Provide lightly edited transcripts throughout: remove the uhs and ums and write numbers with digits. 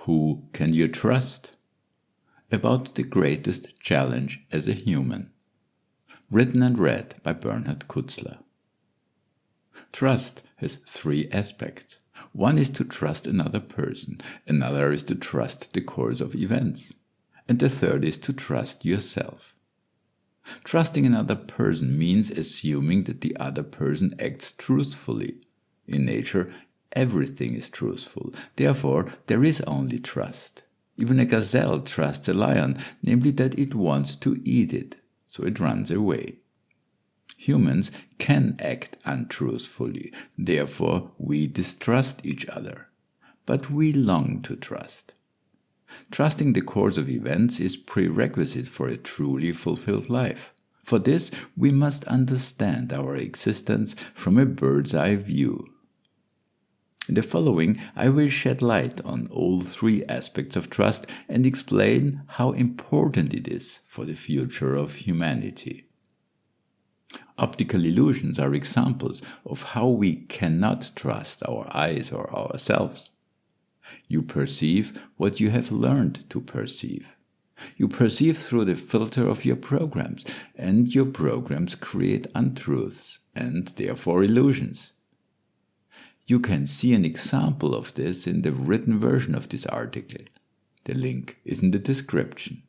Who can you trust? About the greatest challenge as a human. Written and read by Bernhard Kutzler. Trust has three aspects. One is to trust another person, another is to trust the course of events, and the third is to trust yourself. Trusting another person means assuming that the other person acts truthfully. In nature, everything is truthful. Therefore, there is only trust. Even a gazelle trusts a lion, namely that it wants to eat it, so it runs away. Humans can act untruthfully, therefore we distrust each other. But we long to trust. Trusting the course of events is prerequisite for a truly fulfilled life. For this, we must understand our existence from a bird's-eye view. In the following, I will shed light on all three aspects of trust and explain how important it is for the future of humanity. Optical illusions are examples of how we cannot trust our eyes or ourselves. You perceive what you have learned to perceive. You perceive through the filter of your programs, and your programs create untruths and therefore illusions. You can see an example of this in the written version of this article. The link is in the description.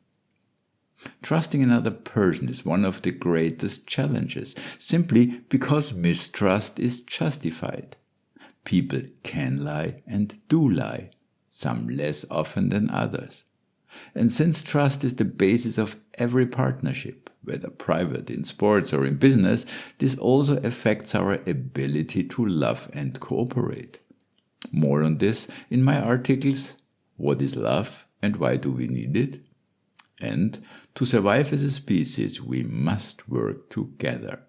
Trusting another person is one of the greatest challenges, simply because mistrust is justified. People can lie and do lie, some less often than others. And since trust is the basis of every partnership, whether private, in sports or in business, this also affects our ability to love and cooperate. More on this in my articles, What is Love and Why Do We Need It? And To Survive as a Species, We Must Work Together.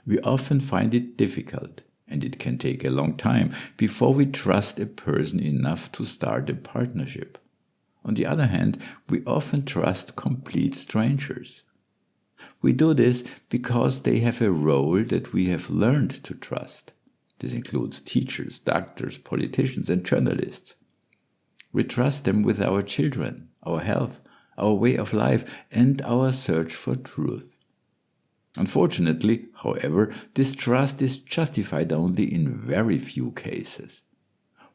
We often find it difficult, and it can take a long time, before we trust a person enough to start a partnership. On the other hand, we often trust complete strangers. We do this because they have a role that we have learned to trust. This includes teachers, doctors, politicians, and journalists. We trust them with our children, our health, our way of life, and our search for truth. Unfortunately, however, this trust is justified only in very few cases.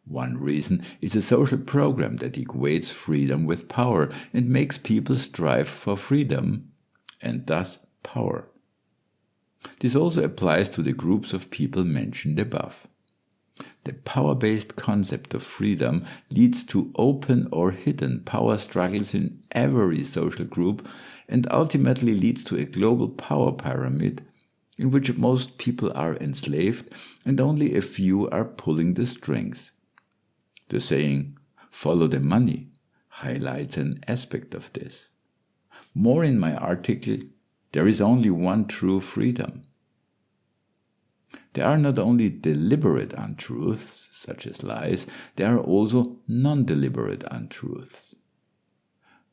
One reason is a social program that equates freedom with power and makes people strive for freedom and thus power. This also applies to the groups of people mentioned above. The power-based concept of freedom leads to open or hidden power struggles in every social group and ultimately leads to a global power pyramid in which most people are enslaved and only a few are pulling the strings. The saying, "follow the money," highlights an aspect of this. More in my article, There is only one true freedom. There are not only deliberate untruths, such as lies, there are also non-deliberate untruths.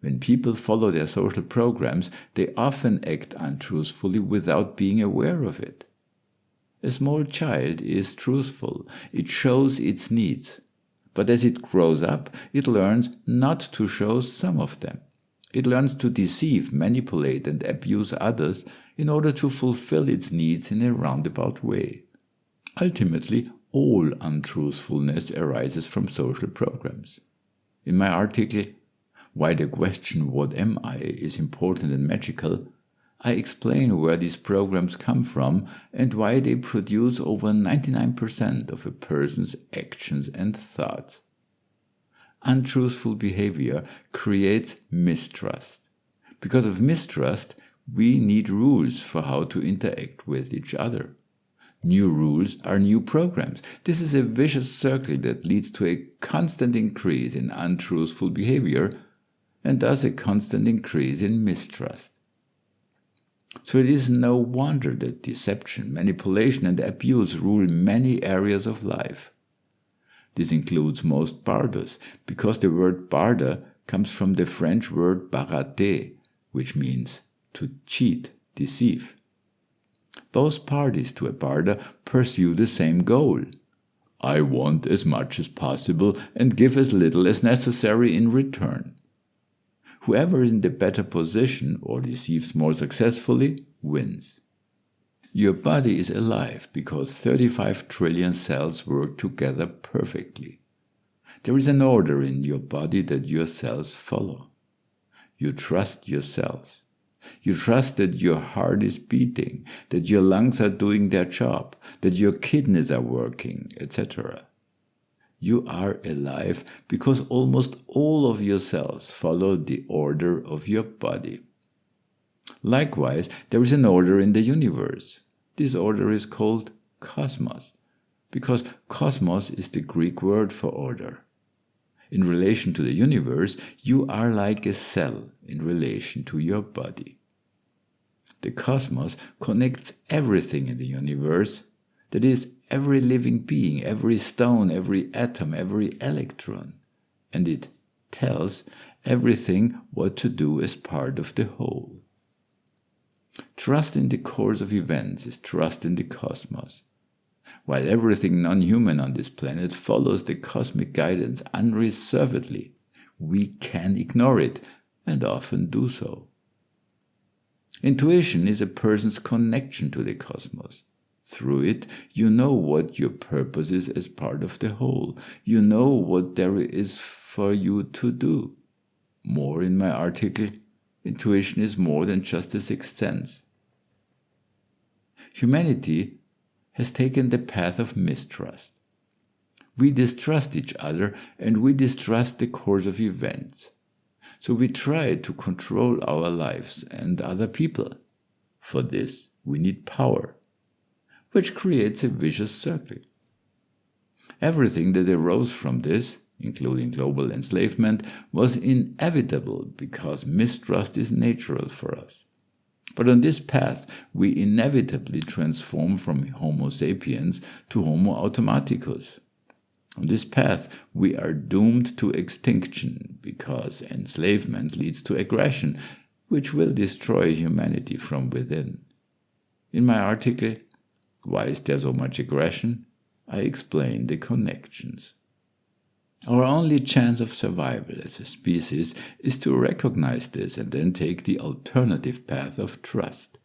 When people follow their social programs, they often act untruthfully without being aware of it. A small child is truthful, it shows its needs. But as it grows up, it learns not to show some of them. It learns to deceive, manipulate, and abuse others in order to fulfill its needs in a roundabout way. Ultimately, all untruthfulness arises from social programs. In my article, Why the Question "What am I?" is important and magical, I explain where these programs come from and why they produce over 99% of a person's actions and thoughts. Untruthful behavior creates mistrust. Because of mistrust, we need rules for how to interact with each other. New rules are new programs. This is a vicious circle that leads to a constant increase in untruthful behavior and thus a constant increase in mistrust. So it is no wonder that deception, manipulation, and abuse rule many areas of life. This includes most barters, because the word barter comes from the French word barater, which means to cheat, deceive. Both parties to a barter pursue the same goal. I want as much as possible and give as little as necessary in return. Whoever is in the better position or deceives more successfully wins. Your body is alive because 35 trillion cells work together perfectly. There is an order in your body that your cells follow. You trust your cells. You trust that your heart is beating, that your lungs are doing their job, that your kidneys are working, etc. You are alive because almost all of your cells follow the order of your body. Likewise, there is an order in the universe. This order is called cosmos, because cosmos is the Greek word for order. In relation to the universe, you are like a cell in relation to your body. The cosmos connects everything in the universe, that is, every living being, every stone, every atom, every electron, and it tells everything what to do as part of the whole. Trust in the course of events is trust in the cosmos. While everything non-human on this planet follows the cosmic guidance unreservedly, we can ignore it, and often do so. Intuition is a person's connection to the cosmos. Through it, you know what your purpose is as part of the whole. You know what there is for you to do. More in my article, intuition is more than just a sixth sense. Humanity has taken the path of mistrust. We distrust each other and we distrust the course of events. So we try to control our lives and other people. For this, we need power, which creates a vicious circle. Everything that arose from this, including global enslavement, was inevitable because mistrust is natural for us. But on this path, we inevitably transform from Homo sapiens to Homo automaticus. On this path, we are doomed to extinction because enslavement leads to aggression, which will destroy humanity from within. In my article, Why is there so much aggression? I explain the connections. Our only chance of survival as a species is to recognize this and then take the alternative path of trust.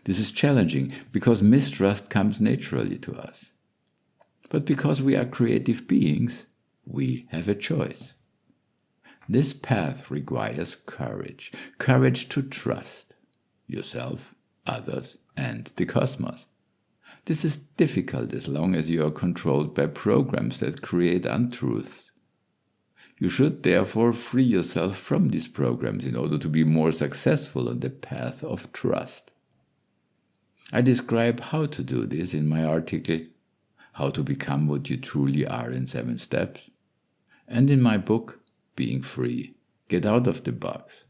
This is challenging because mistrust comes naturally to us. But because we are creative beings, we have a choice. This path requires courage, courage to trust yourself, others, and the cosmos. This is difficult as long as you are controlled by programs that create untruths. You should therefore free yourself from these programs in order to be more successful on the path of trust. I describe how to do this in my article, How to Become What You Truly Are in 7 Steps, and in my book, Being Free, Get Out of the Box.